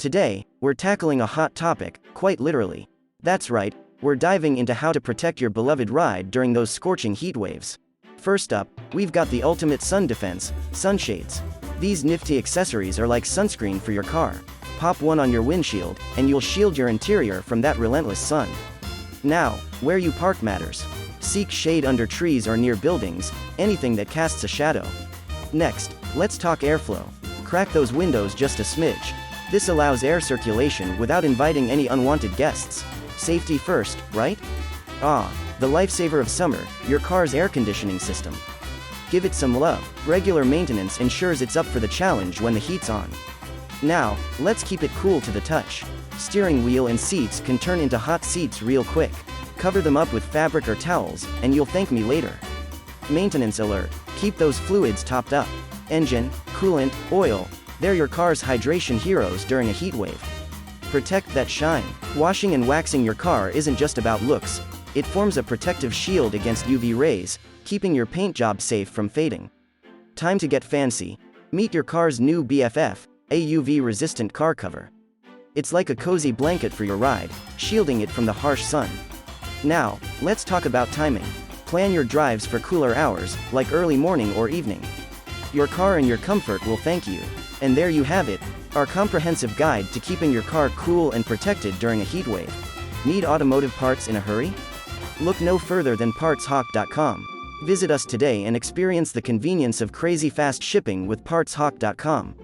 Today, we're tackling a hot topic, quite literally. That's right, we're diving into how to protect your beloved ride during those scorching heat waves. First up, we've got the ultimate sun defense, sunshades. These nifty accessories are like sunscreen for your car. Pop one on your windshield, and you'll shield your interior from that relentless sun. Now, where you park matters. Seek shade under trees or near buildings, anything that casts a shadow. Next, let's talk airflow. Crack those windows just a smidge. This allows air circulation without inviting any unwanted guests. Safety first, right? The lifesaver of summer, your car's air conditioning system. Give it some love. Regular maintenance ensures it's up for the challenge when the heat's on. Now, let's keep it cool to the touch. Steering wheel and seats can turn into hot seats real quick. Cover them up with fabric or towels, and you'll thank me later. Maintenance alert. Keep those fluids topped up. Engine, coolant, oil. They're your car's hydration heroes during a heat wave. Protect that shine. Washing and waxing your car isn't just about looks. It forms a protective shield against UV rays, keeping your paint job safe from fading. Time to get fancy. Meet your car's new BFF, a UV-resistant car cover. It's like a cozy blanket for your ride, shielding it from the harsh sun. Now, let's talk about timing. Plan your drives for cooler hours, like early morning or evening. Your car and your comfort will thank you. And there you have it, our comprehensive guide to keeping your car cool and protected during a heat wave. Need automotive parts in a hurry? Look no further than partshawk.com. Visit us today and experience the convenience of crazy fast shipping with partshawk.com.